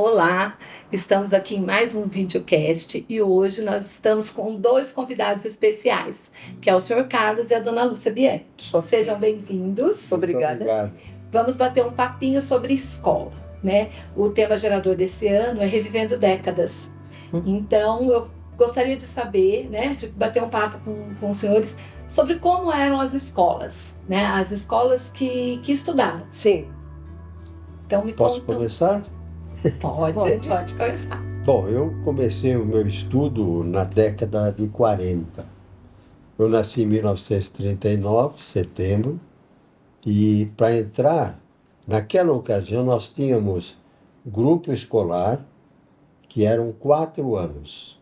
Olá, estamos aqui em mais um videocast e hoje nós estamos com dois convidados especiais, que é o Sr. Carlos e a Dona Lúcia Bianchi. Sejam bem-vindos. Obrigada. Obrigado. Vamos bater um papinho sobre escola, né? O tema gerador desse ano é Revivendo Décadas. Então, eu gostaria de saber, né, de bater um papo com os senhores sobre como eram as escolas, né? As escolas que estudaram. Sim. Então, me Posso conta. começar? Pode começar. Bom, eu comecei o meu estudo na década de 40. Eu nasci em 1939, setembro, e para entrar, naquela ocasião nós tínhamos grupo escolar, que eram 4 anos.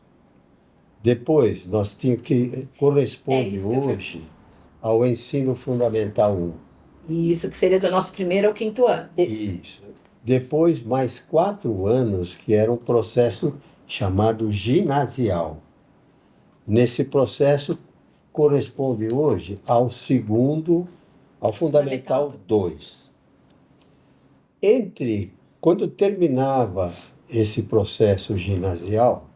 Depois, nós tínhamos que corresponde isso que eu hoje ao ensino fundamental 1. Isso que seria do nosso primeiro ao quinto ano. Isso. Depois, mais 4 anos, que era um processo chamado ginasial. Nesse processo, corresponde hoje ao segundo, ao Fundamental 2. Quando terminava esse processo ginasial,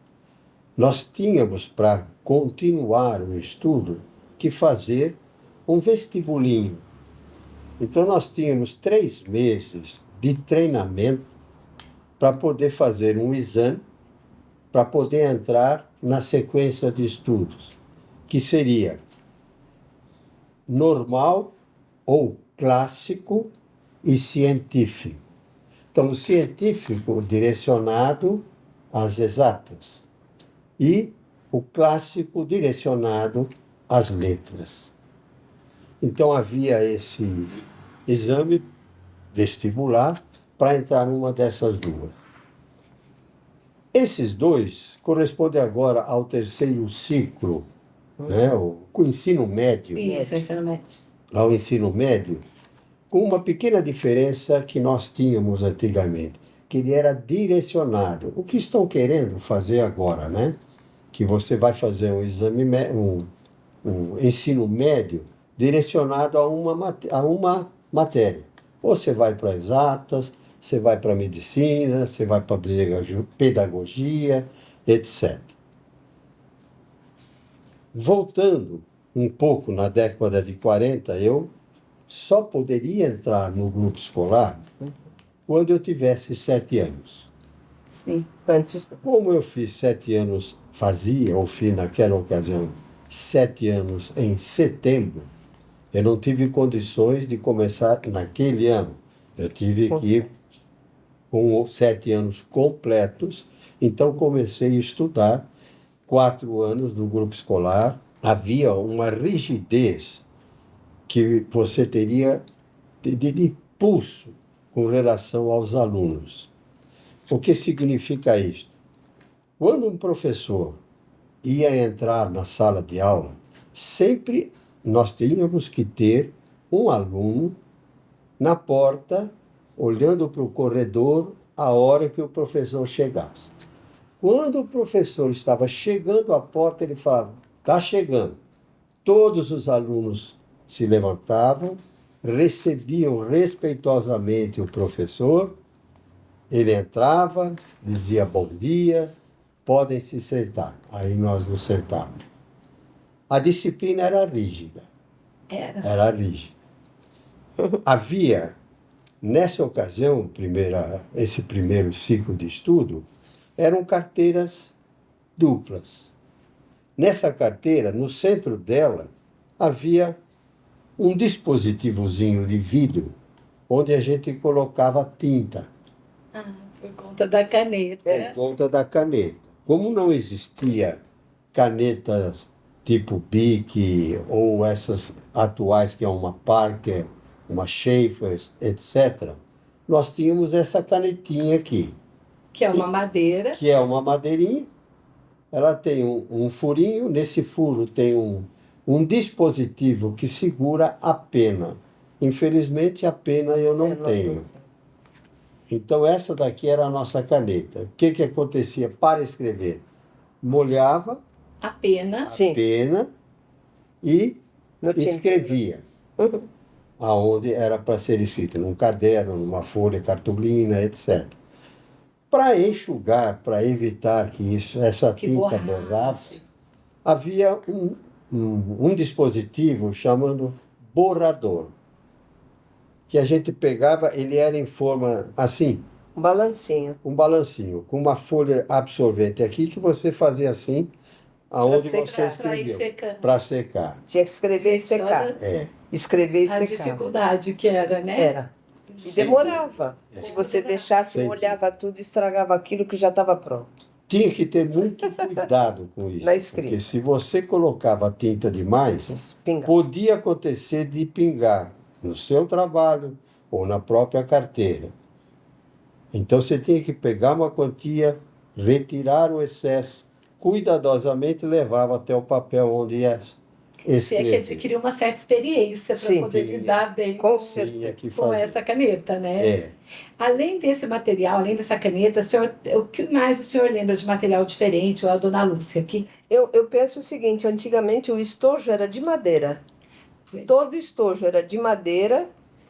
nós tínhamos, para continuar o estudo, que fazer um vestibulinho. Então, nós tínhamos 3 meses de treinamento para poder fazer um exame, para poder entrar na sequência de estudos, que seria normal ou clássico e científico. Então, o científico direcionado às exatas e o clássico direcionado às letras. Então, havia esse exame vestibular para entrar numa dessas duas. Esses dois correspondem agora ao terceiro ciclo, né, o ensino médio. Isso, ensino médio. Ao ensino médio, com uma pequena diferença que nós tínhamos antigamente, que ele era direcionado. O que estão querendo fazer agora, né? Que você vai fazer um exame, um ensino médio direcionado a uma matéria. Ou você vai para exatas, você vai para medicina, você vai para pedagogia, etc. Voltando um pouco na década de 40, eu só poderia entrar no grupo escolar quando eu tivesse 7 anos. Sim. Como eu fiz 7 anos, fiz naquela ocasião 7 anos em setembro, eu não tive condições de começar naquele ano. Eu tive que ir com 7 anos completos, então comecei a estudar 4 anos no grupo escolar. Havia uma rigidez que você teria de pulso com relação aos alunos. O que significa isso? Quando um professor ia entrar na sala de aula, sempre nós tínhamos que ter um aluno na porta, olhando para o corredor, a hora que o professor chegasse. Quando o professor estava chegando à porta, ele falava, está chegando. Todos os alunos se levantavam, recebiam respeitosamente o professor, ele entrava, dizia bom dia, podem se sentar. Aí nós nos sentávamos. A disciplina era rígida. Era rígida. Havia, nessa ocasião, esse primeiro ciclo de estudo, eram carteiras duplas. Nessa carteira, no centro dela, havia um dispositivozinho de vidro, onde a gente colocava tinta. Por conta da caneta. Por conta da caneta. Como não existia canetas tipo Bic ou essas atuais que é uma Parker, uma Schaefer, etc., nós tínhamos essa canetinha aqui. Que é uma madeira. Que é uma madeirinha. Ela tem um furinho, nesse furo tem um dispositivo que segura a pena. Infelizmente, a pena eu não tenho. Então, essa daqui era a nossa caneta. O que acontecia para escrever? Molhava a pena e escrevia. Aonde era para ser escrito, num caderno, numa folha, cartolina, etc. Para enxugar, para evitar que essa Que tinta borrache. borrasse, havia um dispositivo chamado borrador, que a gente pegava, ele era em forma assim, Um balancinho. um balancinho, com uma folha absorvente aqui, que você fazia assim, aonde secar, você Para ir escreveu, secando. para secar. Tinha que escrever e Gente, secar. olha É. Escrever e a secar. dificuldade que era, né? Era. E demorava. Se você deixasse, Sempre. molhava tudo, estragava aquilo que já estava pronto. Tinha que ter muito cuidado com isso, Na escrita. porque se você colocava tinta demais, Espinga. podia acontecer de pingar no seu trabalho ou na própria carteira. Então você tinha que pegar uma quantia, retirar o excesso, cuidadosamente levava até o papel onde ia Tinha que escrever. adquirir uma certa experiência para Sim. poder lidar bem Com Tinha certeza. que com fazer. essa caneta, né? É. Além desse material, além dessa caneta, o que mais o senhor lembra de material diferente, ou a dona Lúcia aqui? Eu penso o seguinte, antigamente o estojo era de madeira. Todo estojo era de madeira,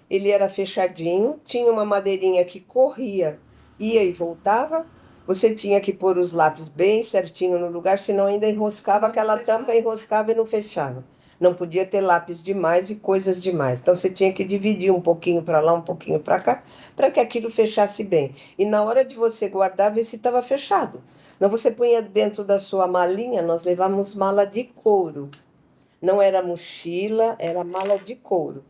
ele era fechadinho, tinha uma madeirinha que corria, ia e voltava. Você tinha que pôr os lápis bem certinho no lugar, senão ainda enroscava, aquela tampa enroscava e não fechava. Não podia ter lápis demais e coisas demais. Então você tinha que dividir um pouquinho para lá, um pouquinho para cá, para que aquilo fechasse bem. E na hora de você guardar, ver se estava fechado. Não, você punha dentro da sua malinha, nós levávamos mala de couro. Não era mochila, era mala de couro.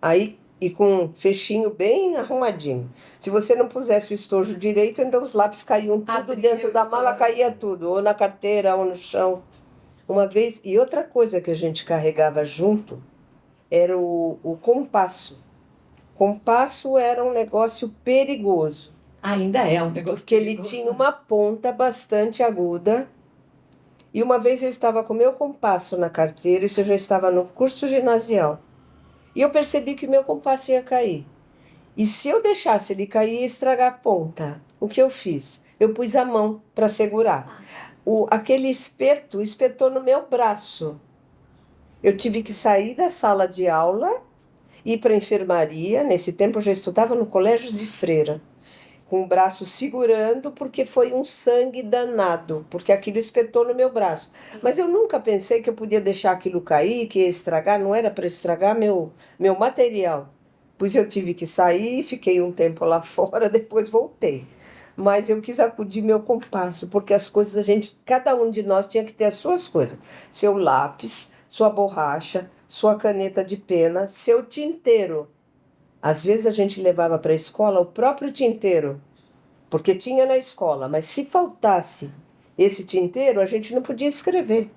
Aí, e com um fechinho bem arrumadinho. Se você não pusesse o estojo direito, então os lápis caíam tudo Abria dentro o da mala, estojo. caía tudo, ou na carteira, ou no chão. Uma vez, e outra coisa que a gente carregava junto era o compasso. Compasso era um negócio perigoso, Ainda é um negócio porque ele perigoso. tinha uma ponta bastante aguda. E uma vez eu estava com meu compasso na carteira, isso eu já estava no curso ginasial. E eu percebi que meu compasso ia cair. E se eu deixasse ele cair, ia estragar a ponta. O que eu fiz? Eu pus a mão para segurar. Aquele esperto espetou no meu braço. Eu tive que sair da sala de aula, ir para a enfermaria. Nesse tempo eu já estudava no colégio de freira, com o braço segurando, porque foi um sangue danado, porque aquilo espetou no meu braço. Mas eu nunca pensei que eu podia deixar aquilo cair, que ia estragar, não era para estragar meu material. Pois eu tive que sair, fiquei um tempo lá fora, depois voltei. Mas eu quis acudir meu compasso, porque as coisas cada um de nós tinha que ter as suas coisas. Seu lápis, sua borracha, sua caneta de pena, seu tinteiro. Às vezes a gente levava para a escola o próprio tinteiro, porque tinha na escola, mas se faltasse esse tinteiro, a gente não podia escrever.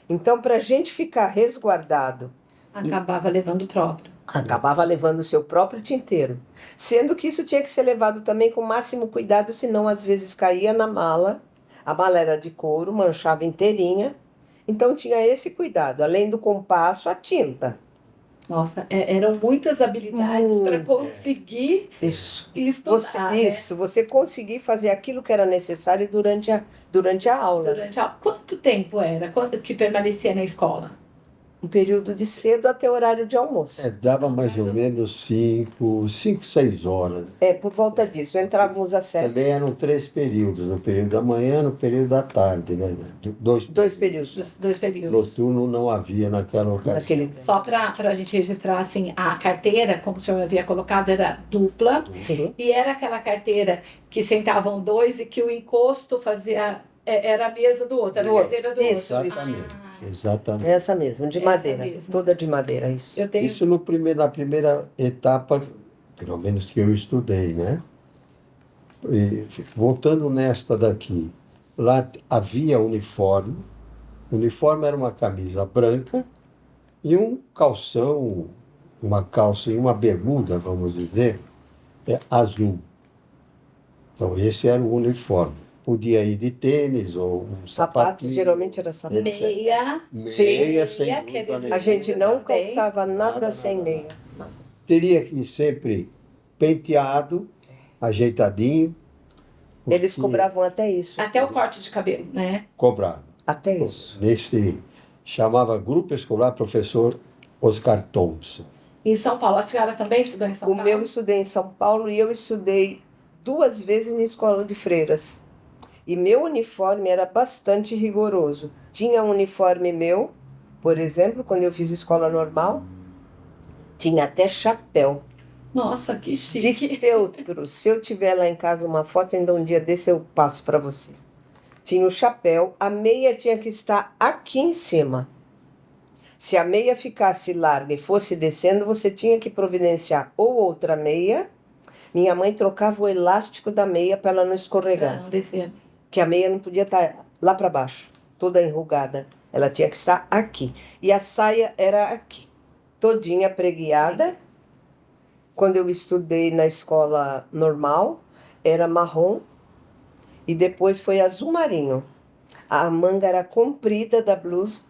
Então, para a gente ficar resguardado, Acabava levando o próprio. acabava levando o seu próprio tinteiro. Sendo que isso tinha que ser levado também com o máximo cuidado, senão às vezes caía na mala, a mala era de couro, manchava inteirinha. Então tinha esse cuidado, além do compasso, a tinta. Nossa, eram muitas habilidades para conseguir Isso. estudar, né? Você conseguir fazer aquilo que era necessário durante a aula. Quanto tempo era? Quanto que permanecia na escola? Um período de cedo até o horário de almoço. Dava mais ou menos 6 horas. Por volta disso. Entrávamos às 7. Também eram 3 períodos, no período da manhã e no período da tarde, né? Dois períodos. Os 2 períodos. Noturno não havia naquela ocasião. Naquele tempo. Só para a gente registrar, assim, a carteira, como o senhor havia colocado, era dupla. Sim. E era aquela carteira que sentavam 2 e que o encosto fazia... Era a mesa do outro, era a carteira do Isso, outro. Exatamente. Exatamente. Essa mesmo, de Essa madeira. mesmo. Toda de madeira, isso. Eu tenho... Isso na primeira etapa, pelo menos que eu estudei, né? E, voltando nesta daqui, lá havia uniforme. O uniforme era uma camisa branca e um calção, uma calça e uma bermuda, vamos dizer, azul. Então esse era o uniforme. Podia ir de tênis ou um Sapato, sapatinho. geralmente era sapato. etc. Meia. Meia, sem Meia, dúvida quer dizer, nenhuma. A gente não Também. calçava nada Nada, sem nada, meia. Teria que ir sempre penteado, ajeitadinho. Eles porque cobravam até isso. Até o corte de cabelo, né? cobravam. Até isso. Nesse chamava Grupo Escolar Professor Oscar Thompson. Em São Paulo. A senhora também estudou em São O Paulo? meu eu estudei em São Paulo e eu estudei 2 vezes na escola de freiras. E meu uniforme era bastante rigoroso. Tinha um uniforme meu, por exemplo, quando eu fiz escola normal, tinha até chapéu Nossa, que de chique. feltro. Se eu tiver lá em casa uma foto, ainda um dia desse eu passo para você. Tinha o chapéu, a meia tinha que estar aqui em cima. Se a meia ficasse larga e fosse descendo, você tinha que providenciar ou outra meia. Minha mãe trocava o elástico da meia para ela não Pra escorregar. não descer. Que a meia não podia estar lá para baixo, toda enrugada. Ela tinha que estar aqui. E a saia era aqui, todinha preguiada. Quando eu estudei na escola normal, era marrom e depois foi azul marinho. A manga era comprida da blusa,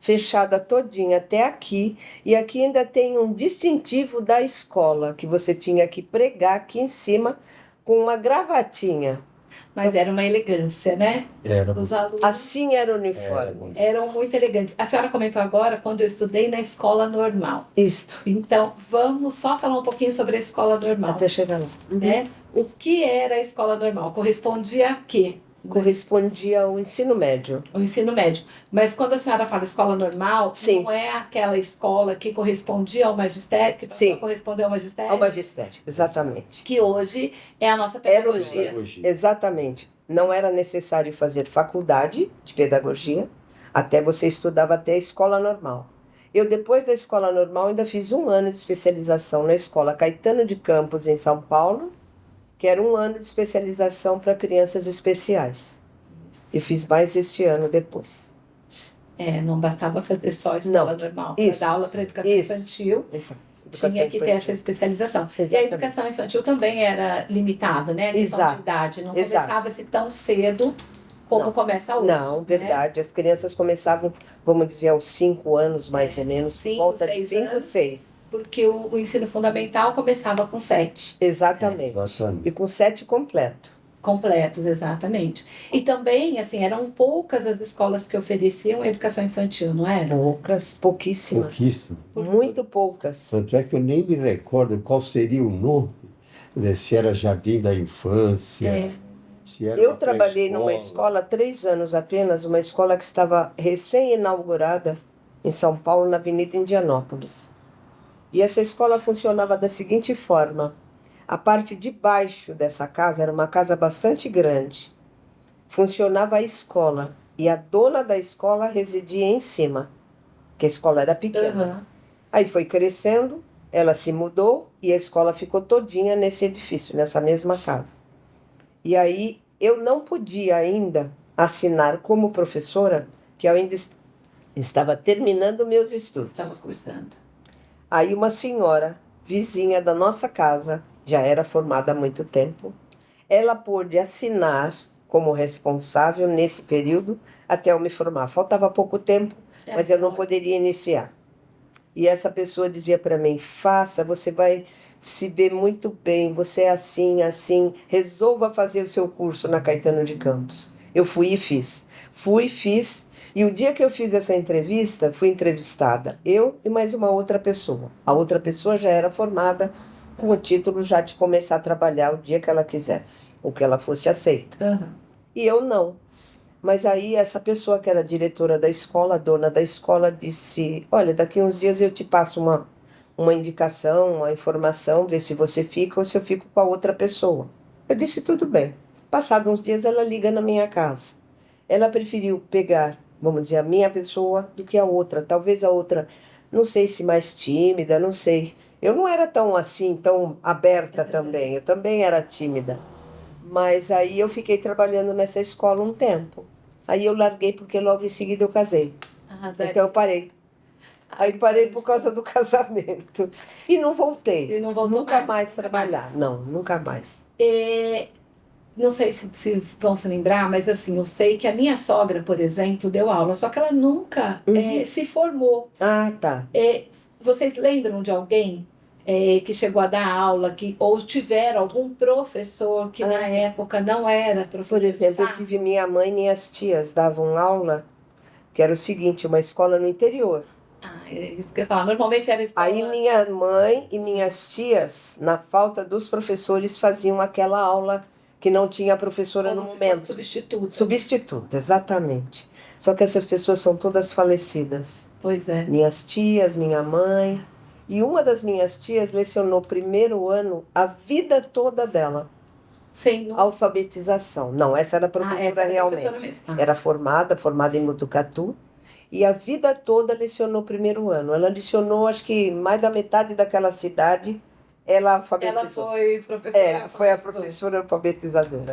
fechada todinha até aqui, e aqui ainda tem um distintivo da escola, que você tinha que pregar aqui em cima com uma gravatinha. Mas era uma elegância, né? Era. Os alunos Assim era o uniforme. eram muito elegantes. A senhora comentou agora quando eu estudei na escola normal. Isto, Então, vamos só falar um pouquinho sobre a escola normal, até chegar lá. né? O que era a escola normal? Correspondia a quê? Correspondia ao ensino médio. O ensino médio. Mas quando a senhora fala escola normal, Sim. não é aquela escola que correspondia ao magistério, que Sim. correspondeu ao magistério, Ao magistério, exatamente. que hoje é a nossa Era o pedagogia. Pedagogia. Exatamente. Não era necessário fazer faculdade de pedagogia, até você estudava até a escola normal. Eu, depois da escola normal, ainda fiz 1 ano de especialização na escola Caetano de Campos, em São Paulo, que era 1 ano de especialização para crianças especiais. E fiz mais este ano depois. Não bastava fazer só a escola Não. normal. Para Isso. dar aula para educação Isso. infantil, Essa tinha que ter infantil. essa especialização. E a Exatamente. educação infantil também era limitada, né? A questão Exato. de idade. Não Exato. começava-se tão cedo como Não. começa hoje. Não, né? verdade. As crianças começavam, vamos dizer, aos 5 anos, mais ou menos, Cinco, volta de 6 5, anos. 6. Porque o ensino fundamental começava com 7 Exatamente. Exatamente. E com 7 completo. completos, exatamente. E também, assim, eram poucas as escolas que ofereciam educação infantil, não era? Poucas, pouquíssimas. Pouquíssimo. Muito poucas. Tanto é que eu nem me recordo qual seria o nome, né? Se era Jardim da Infância, se era Eu uma trabalhei numa pré-escola. escola 3 anos apenas, uma escola que estava recém-inaugurada em São Paulo, na Avenida Indianópolis. E essa escola funcionava da seguinte forma: a parte de baixo dessa casa era uma casa bastante grande. Funcionava a escola e a dona da escola residia em cima, que a escola era pequena. Aham. Aí foi crescendo, ela se mudou e a escola ficou todinha nesse edifício, nessa mesma casa. E aí eu não podia ainda assinar como professora, que eu ainda estava terminando meus estudos. Estava cursando. Aí uma senhora, vizinha da nossa casa, já era formada há muito tempo, ela pôde assinar como responsável nesse período até eu me formar. Faltava pouco tempo, mas eu não poderia iniciar. E essa pessoa dizia para mim: faça, você vai se ver muito bem, você é assim, assim, resolva fazer o seu curso na Caetano de Campos. Eu fui e fiz. Fui, fiz, e o dia que eu fiz essa entrevista, fui entrevistada, eu e mais uma outra pessoa. A outra pessoa já era formada com o título já de começar a trabalhar o dia que ela quisesse, ou que ela fosse aceita. Aham. E eu não. Mas aí essa pessoa que era diretora da escola, a dona da escola, disse: olha, daqui uns dias eu te passo uma indicação, uma informação, ver se você fica ou se eu fico com a outra pessoa. Eu disse: tudo bem. Passados uns dias ela liga na minha casa. Ela preferiu pegar, vamos dizer, a minha pessoa do que a outra. Talvez a outra, não sei se mais tímida, não sei. Eu não era tão assim, tão aberta também. Eu também era tímida. Mas aí eu fiquei trabalhando nessa escola um tempo. Aí eu larguei porque logo em seguida eu casei. Então eu parei. Aí parei por causa do casamento. E não voltei. E não voltou Nunca mais, mais nunca trabalhar. mais. Não, nunca mais. Não sei se vão se lembrar, mas assim, eu sei que a minha sogra, por exemplo, deu aula, só que ela nunca se formou. Ah, tá. Vocês lembram de alguém que chegou a dar aula, ou tiveram algum professor que na época não era professor? Por exemplo, eu sabe? tive minha mãe e minhas tias davam aula, que era o seguinte, uma escola no interior. É isso que eu ia falar. Normalmente era escola... Aí minha mãe e minhas tias, na falta dos professores, faziam aquela aula que não tinha professora como no se momento. fosse substituto. Substituto, exatamente. Só que essas pessoas são todas falecidas. Pois é. Minhas tias, minha mãe. E uma das minhas tias lecionou primeiro ano a vida toda dela. Sim, não... Alfabetização. Não, essa era professora essa era realmente. professora mesmo. Era formada em Mutucatu. E a vida toda lecionou primeiro ano. Ela lecionou, acho que mais da metade daquela cidade, ela alfabetizou. Ela foi professora. Foi a professora alfabetizadora.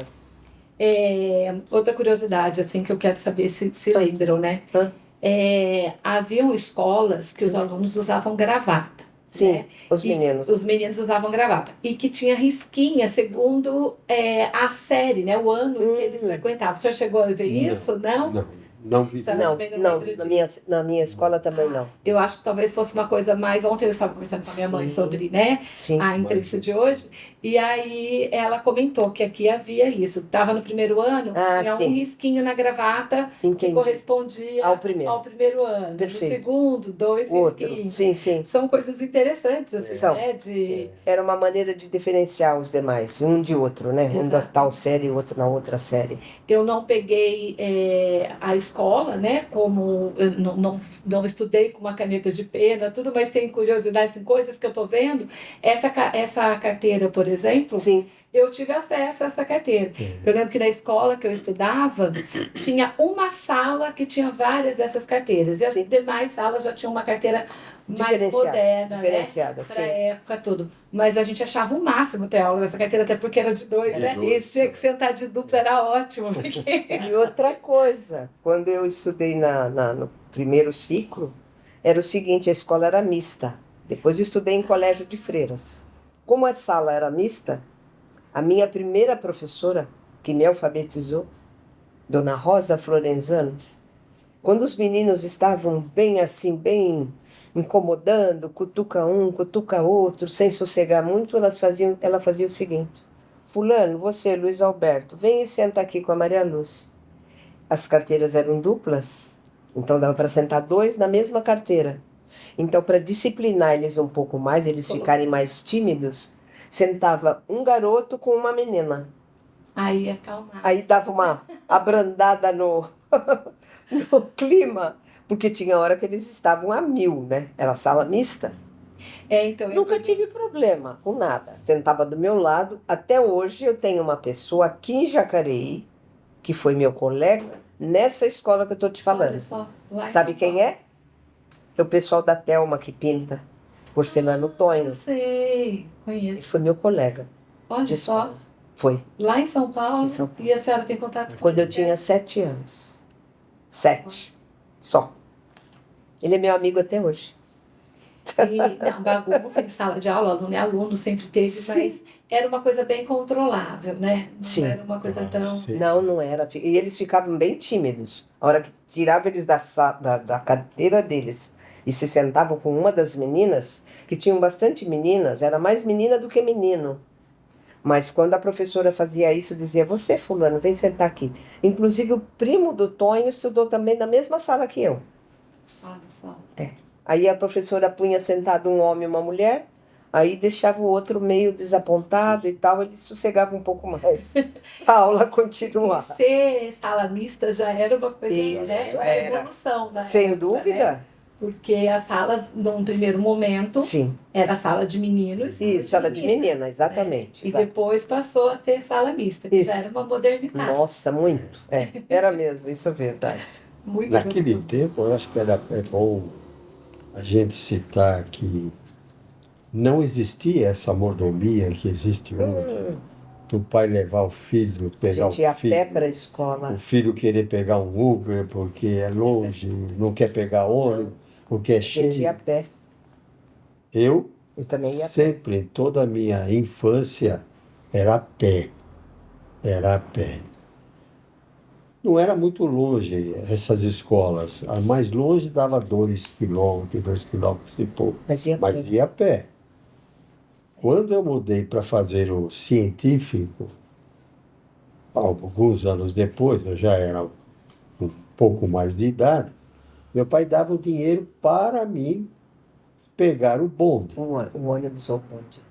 Outra curiosidade, assim, que eu quero saber se lembram, né? Haviam escolas que os alunos usavam gravata. Sim, né? os meninos. Os meninos usavam gravata. E que tinha risquinha, segundo a série, né? O ano em que eles frequentavam. O senhor chegou a ver isso? Não? Não vi. Não, na minha escola também não. Eu acho que talvez fosse uma coisa mais... Ontem eu estava conversando com a minha mãe sobre, né, Sim. a entrevista de hoje, e aí ela comentou que aqui havia isso. Estava no primeiro ano, tinha um risquinho na gravata que correspondia ao primeiro ano. Perfeito. No segundo, 2 risquinhos. Sim. São coisas interessantes, assim, né? Era uma maneira de diferenciar os demais, um de outro, né? Um da tal série e outro na outra série. Eu não peguei a escola, né? Como eu não estudei com uma caneta de pena, tudo, mas tem curiosidades, tem coisas que eu tô vendo. Essa carteira, por exemplo, Sim. Eu tive acesso a essa carteira. Eu lembro que na escola que eu estudava, tinha uma sala que tinha várias dessas carteiras. E as demais salas já tinham uma carteira mais moderna, diferenciada, né? Para a época, tudo. Mas a gente achava o máximo ter aula nessa carteira, até porque era de 2, né? Isso. Tinha que sentar de dupla, era ótimo. Porque... E outra coisa, quando eu estudei no primeiro ciclo, era o seguinte, a escola era mista. Depois eu estudei em colégio de freiras. Como a sala era mista, a minha primeira professora, que me alfabetizou, Dona Rosa Florenzano, quando os meninos estavam bem assim, bem incomodando, cutuca um, cutuca outro, sem sossegar muito, ela fazia o seguinte: fulano, você, Luiz Alberto, vem e senta aqui com a Maria Lúcia. As carteiras eram duplas, então dava para sentar 2 na mesma carteira. Então, para disciplinar eles um pouco mais, eles ficarem mais tímidos, sentava um garoto com uma menina. Aí acalmava. Aí dava uma abrandada no clima, porque tinha hora que eles estavam a 1000, né? Era sala mista. Então, Nunca tive problema com nada. Sentava do meu lado. Até hoje eu tenho uma pessoa aqui em Jacareí, que foi meu colega, nessa escola que eu estou te falando. Olha só, lá Sabe quem é? É o pessoal da Telma que pinta porcelana Tonho. Eu sei, Ele conheço. foi meu colega. Olha só, Foi. lá em São Paulo, Em São Paulo. E a senhora tem contato com Quando eu ele? tinha 7 anos. 7. Só. Ele é meu amigo até hoje. Não, bagunça em sala de aula, aluno é aluno, sempre teve, mas era uma coisa bem controlável, né? Não era uma coisa tão... Não era. E eles ficavam bem tímidos. A hora que tirava eles da cadeira deles e se sentavam com uma das meninas, que tinham bastante meninas, era mais menina do que menino. Mas quando a professora fazia isso, dizia: você, fulano, vem sentar aqui. Inclusive o primo do Tonho estudou também na mesma sala que eu. Olha só. Aí a professora punha sentado um homem e uma mulher, aí deixava o outro meio desapontado e tal, ele sossegava um pouco mais. A aula continuava. E ser sala mista já era uma coisa, Isso, né? Uma era. evolução da Sem época, dúvida. né? Porque as salas, num primeiro momento, Sim. era sala de meninos e Isso, sala de menina, exatamente. E depois passou a ter sala mista, que Isso. já era uma modernidade. Nossa, muito. Era mesmo, isso é verdade. Muito Naquele gostoso. tempo, eu acho que é bom a gente citar que não existia essa mordomia que existe hoje. Do pai levar o filho, A pegar gente ia o a pé filho, para a escola. o filho querer pegar um Uber porque é longe, não quer pegar ônibus, porque é A gente ia a cheio. pé. Eu também ia a pé. sempre, em toda a minha infância, era a pé. Era a pé. Não era muito longe essas escolas. A mais longe dava 2 quilômetros, 2 quilômetros e pouco. Mas ia a Mas pé. ia a pé. Quando eu mudei para fazer o científico, alguns anos depois, eu já era um pouco mais de idade, Meu pai dava o dinheiro para mim pegar o bonde. O ônibus ou o bonde.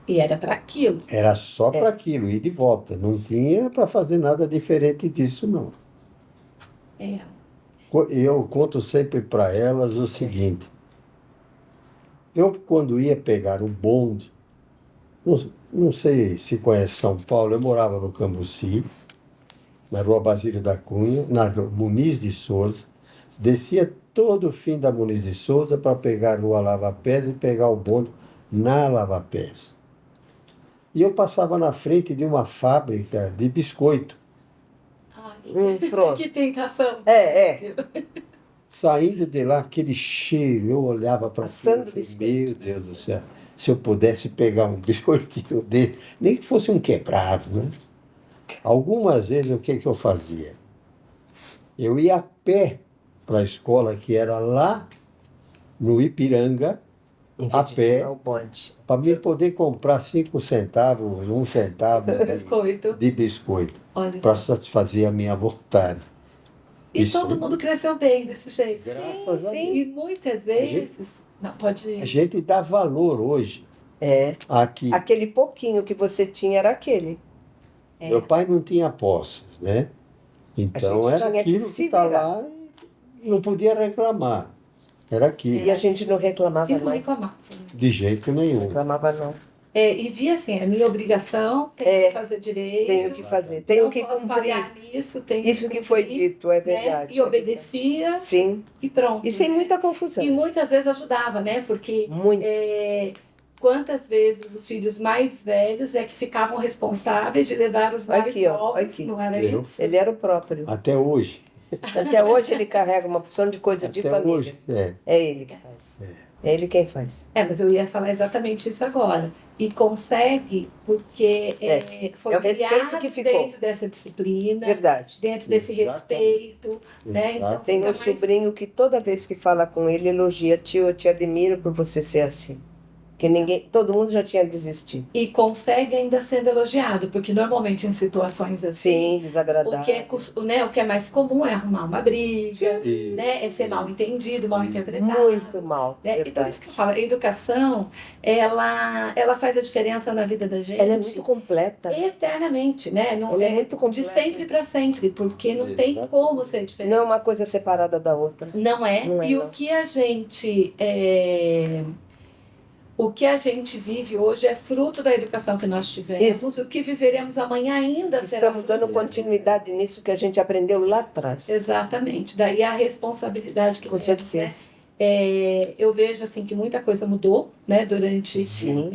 E era para aquilo. Era só É. para aquilo, ir de volta. Não tinha para fazer nada diferente disso, não. É. Eu conto sempre para elas o seguinte: eu, quando ia pegar o bonde, não sei se conhece São Paulo, eu morava no Cambuci, na Rua Basílio da Cunha, na Rua Muniz de Souza, descia todo o fim da Muniz de Souza para pegar a Rua Lava Pés e pegar o bonde na Lava Pés. E eu passava na frente de uma fábrica de biscoito. Ai, Pronto. que tentação. É. Saindo de lá, aquele cheiro, eu olhava para Assando aquilo e falei, biscoito. meu Deus do céu, se eu pudesse pegar um biscoitinho dele, nem que fosse um quebrado, né? Algumas vezes, o que eu fazia? Eu ia a pé para a escola, que era lá no Ipiranga, Em a vez de pé, tirar o bonde. para mim poder comprar 5 centavos, 1 centavo Biscoito. de biscoito, Olha para só. satisfazer a minha vontade. E Isso- todo mundo cresceu bem desse jeito. Graças a E muitas vezes. Não, pode A ir. gente dá valor hoje É. aqui. Aquele pouquinho que você tinha era aquele. Meu pai não tinha posses, né? Então A gente era tinha que aquilo se que está virar. lá e não podia reclamar. Era aquilo, E a gente não reclamava E não não. reclamava. de jeito nenhum. Reclamava não. E via assim, é minha obrigação, tenho que fazer direito. Tenho que fazer, tenho não que posso cumprir. falhar nisso, tenho Isso que foi cumprir, dito, é né? verdade. E obedecia Sim. e pronto. E sem né? muita confusão. E muitas vezes ajudava, né? Porque Muito. quantas vezes os filhos mais velhos é que ficavam responsáveis de levar os mais Aqui, ó, novos, aqui. não era Eu. isso? Ele era o próprio. Até hoje. Até hoje ele carrega uma porção de coisa de Até família. hoje. É. É ele que faz. É ele quem faz. Mas eu ia falar exatamente isso agora. E consegue porque foi É o respeito criado que ficou. dentro dessa disciplina, Verdade. dentro desse Exatamente. respeito, né? Então Exato. Tem fica um mais... sobrinho que toda vez que fala com ele elogia: tio, eu te admiro por você ser assim. Que ninguém, todo mundo já tinha desistido. E consegue ainda sendo elogiado, porque normalmente em situações assim, Sim, o desagradável. que é mais comum é arrumar uma briga, E- né? É ser mal entendido, mal interpretado. Muito mal. Né? E por Verdade. isso que eu falo, a educação, ela faz a diferença na vida da gente. Ela é muito completa. Eternamente, né? Não, Ela é muito de completa. sempre para sempre, porque não tem Exato. como ser diferente. Não é uma coisa separada da outra. Não é. Não é, E não. o que a gente vive hoje é fruto da educação que nós tivemos. Isso. O que viveremos amanhã ainda será Estamos fruto dando dessa continuidade nisso que a gente aprendeu lá atrás. Exatamente. Daí a responsabilidade que Com temos, né? certeza. Eu vejo assim que muita coisa mudou, né? Durante Sim.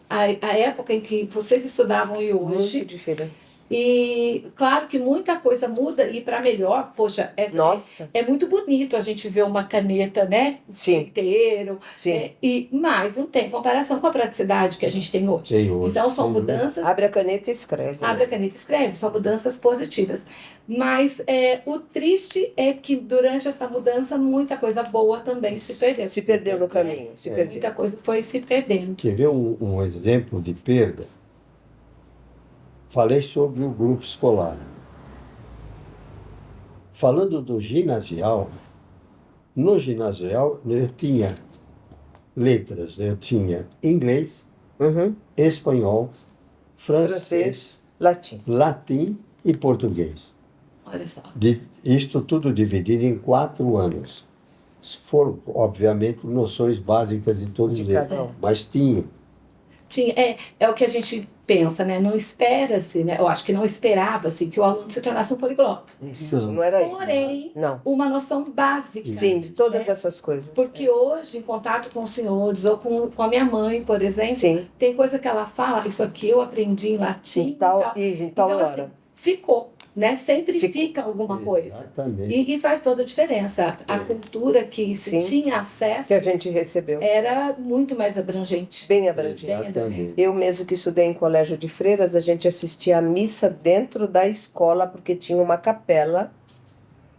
a época em que vocês estudavam e hoje. Muito diferente. E claro que muita coisa muda e para melhor. Poxa, Nossa. é muito bonito a gente ver uma caneta, né? Sim. Inteiro. Sim. Mas não tem comparação com a praticidade que a gente tem hoje. Tem hoje, Então são sem dúvida. mudanças. Abre a caneta e escreve. Abre a caneta e escreve, são mudanças positivas. Mas o triste é que durante essa mudança muita coisa boa também se perdeu. Se perdeu no caminho. Se perdeu. Muita coisa foi se perdendo. Quer ver um exemplo de perda? Falei sobre o grupo escolar. Falando do ginasial, no ginasial eu tinha letras, eu tinha inglês, Uhum. espanhol, francês, Francês. Latim. latim e português. Olha só. Isto tudo dividido em 4 anos. Foram, obviamente, noções básicas de todos De eles, cada um. mas tinham. É o que a gente pensa, né? Não espera-se, né? Eu acho que não esperava-se que o aluno se tornasse um poliglota. Isso. Não. Não era isso. Porém, Não. uma noção básica. Sim, de todas né? essas coisas. Porque hoje, em contato com os senhores, ou com a minha mãe, por exemplo, Sim. tem coisa que ela fala, isso aqui eu aprendi em latim Em e tal. tal, e em tal Então, hora. assim, ficou, né? Sempre Ficou. fica alguma coisa. Exatamente. E faz toda a diferença. A cultura que se Sim. tinha acesso Que a gente recebeu. era muito mais abrangente. Bem abrangente. Exatamente. Eu mesmo que estudei em colégio de freiras, a gente assistia a missa dentro da escola, porque tinha uma capela,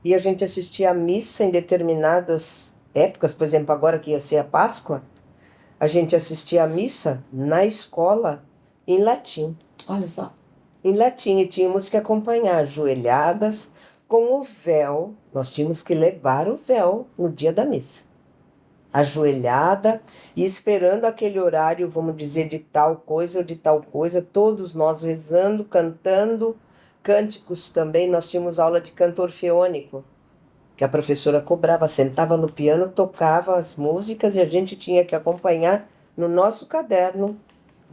e a gente assistia a missa em determinadas épocas, por exemplo, agora que ia ser a Páscoa, a gente assistia a missa na escola em latim. Olha só. Em latim, e tínhamos que acompanhar ajoelhadas, com o véu. Nós tínhamos que levar o véu no dia da missa. Ajoelhada e esperando aquele horário, vamos dizer, de tal coisa ou de tal coisa, todos nós rezando, cantando, cânticos também. Nós tínhamos aula de canto orfeônico, que a professora cobrava, sentava no piano, tocava as músicas e a gente tinha que acompanhar no nosso caderno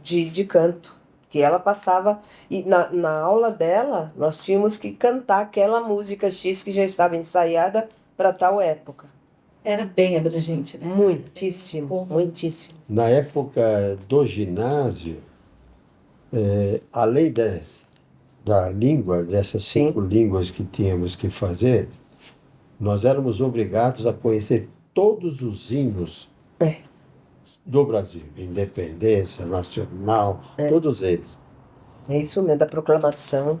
de canto, que ela passava. E na aula dela, nós tínhamos que cantar aquela música X que já estava ensaiada para tal época. Era bem abrangente, né? Muitíssimo, muitíssimo. Na época do ginásio, além da língua, dessas 5 línguas que tínhamos que fazer, nós éramos obrigados a conhecer todos os hinos do Brasil, independência nacional, todos eles. É isso mesmo, da proclamação.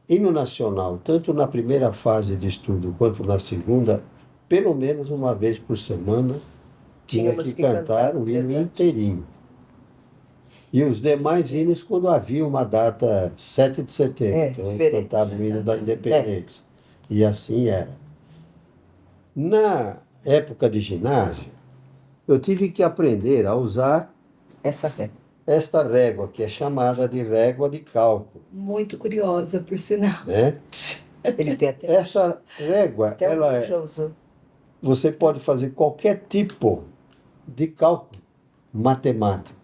Hino nacional, tanto na primeira fase de estudo quanto na segunda, pelo menos uma vez por semana, tínhamos que cantar o hino inteirinho. E os demais hinos quando havia uma data 7 de setembro, então cantava o hino da independência. E assim era. Na época de ginásio, eu tive que aprender a usar esta régua, que é chamada de régua de cálculo. Muito curiosa, por sinal. Né? Ele tem até Essa régua, você pode fazer qualquer tipo de cálculo matemático.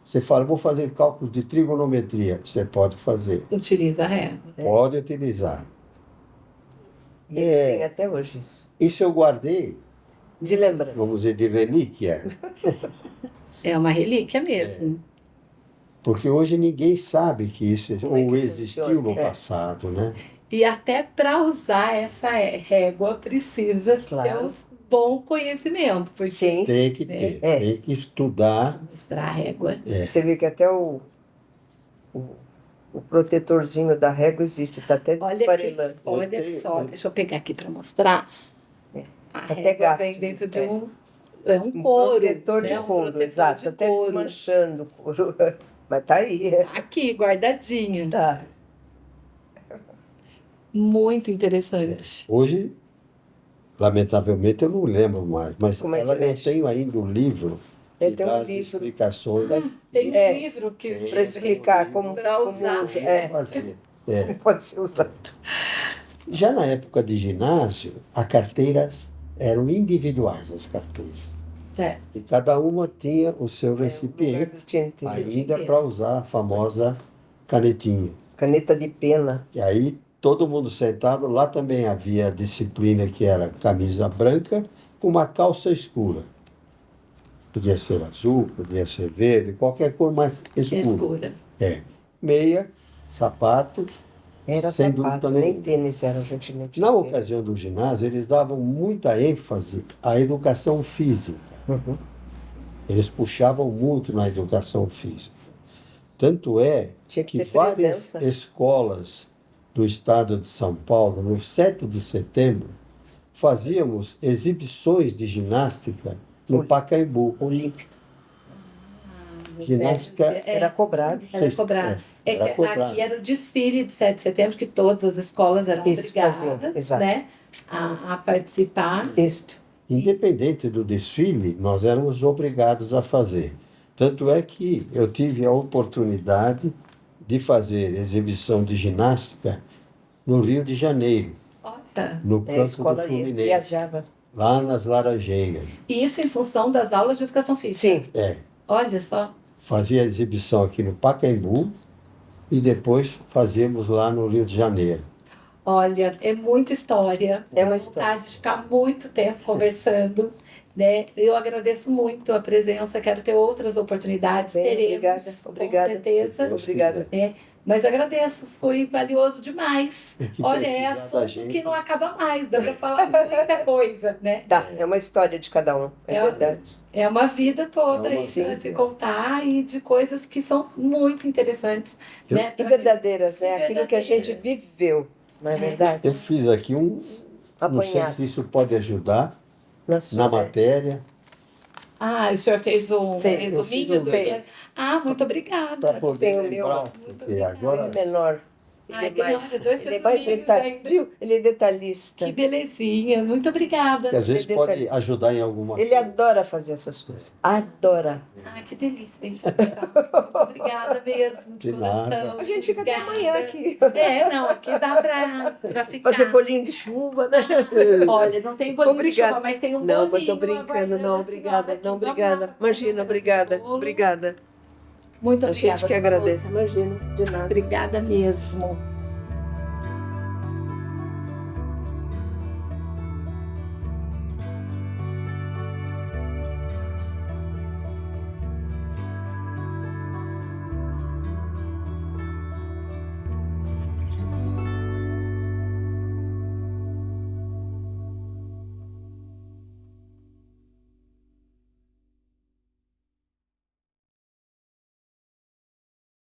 Você fala, vou fazer cálculos de trigonometria. Você pode fazer. Utiliza a régua. Pode utilizar. Tem até hoje isso. Isso eu guardei, de lembrança. Vamos dizer, de relíquia. É uma relíquia mesmo. Porque hoje ninguém sabe que isso existiu no passado, né? E até para usar essa régua precisa ter um bom conhecimento. Porque tem que ter, tem que estudar. Mostrar a régua. Você vê que até o protetorzinho da régua existe, está até desfarelando. Olha só, deixa eu pegar aqui para mostrar. A régua vem dentro de um couro. Protetor de couro, exato. Até desmanchando o couro. Mas tá aí. Aqui, guardadinha. Tá. Muito interessante. Hoje, lamentavelmente, eu não lembro mais, mas eu tenho ainda um livro que dá as explicações. Tem um livro que para explicar como usar. Pode ser usado. Já na época de ginásio, as carteiras eram individuais, as carteiras. Certo. E cada uma tinha o seu recipiente, ainda para usar a famosa canetinha. Caneta de pena. E aí, todo mundo sentado, lá também havia a disciplina que era camisa branca com uma calça escura. Podia ser azul, podia ser verde, qualquer cor mais escura. Meia, sapato. Era sem sapato, dúvida nem tênis era, a gente não tinha. Na ocasião do ginásio, eles davam muita ênfase à educação física. Eles puxavam muito na educação física. Tanto é que várias escolas do estado de São Paulo, no 7 de setembro, fazíamos exibições de ginástica no Pacaembu. Olímpico. Ginástica era cobrado. Era cobrado. Aqui era o desfile de 7 de setembro, que todas as escolas eram obrigadas, né, a participar. Independente do desfile, nós éramos obrigados a fazer. Tanto é que eu tive a oportunidade de fazer exibição de ginástica no Rio de Janeiro, no campo do Fluminense, viajava. Lá nas Laranjeiras. E isso em função das aulas de educação física? Sim. Olha só. Fazia exibição aqui no Pacaembu e depois fazíamos lá no Rio de Janeiro. Olha, é muita história. É uma vontade de ficar muito tempo conversando. Né? Eu agradeço muito a presença, quero ter outras oportunidades, teremos, obrigada, com certeza. Obrigada. Mas agradeço, foi valioso demais. Olha, é assunto que não acaba mais, dá para falar muita coisa, né? Dá, é uma história de cada um, é verdade. É uma vida toda aí para se contar e de coisas que são muito interessantes. Né? E verdadeiras, né? Aquilo que a gente viveu, não é verdade? Eu fiz aqui não sei se isso pode ajudar na matéria. O senhor fez um resuminho do que... muito obrigada. Para poder lembrar, porque agora menor. Ai, que olha, dois ele é mais testemunhos ainda. viu? Ele é detalhista. Que belezinha. Muito obrigada. Que às vezes Ele pode detalhista. ajudar em alguma Ele coisa. adora fazer essas coisas. Adora. Ai, que delícia tem que escutar. Muito obrigada mesmo, de De nada. coração. A gente fica até Obrigada. amanhã aqui. Não, aqui dá pra ficar. Fazer bolinho de chuva, né? Olha, não tem bolinho de Obrigada. chuva, mas tem um Não, bolinho. mas tô brincando. aguardando Não, a obrigada. senhora aqui. Não, Vamos obrigada. lá, Imagina, vamos obrigada. bolo. Obrigada. Muito A obrigada. gente que dona agradece. Rosa. Imagina, de nada. Obrigada mesmo.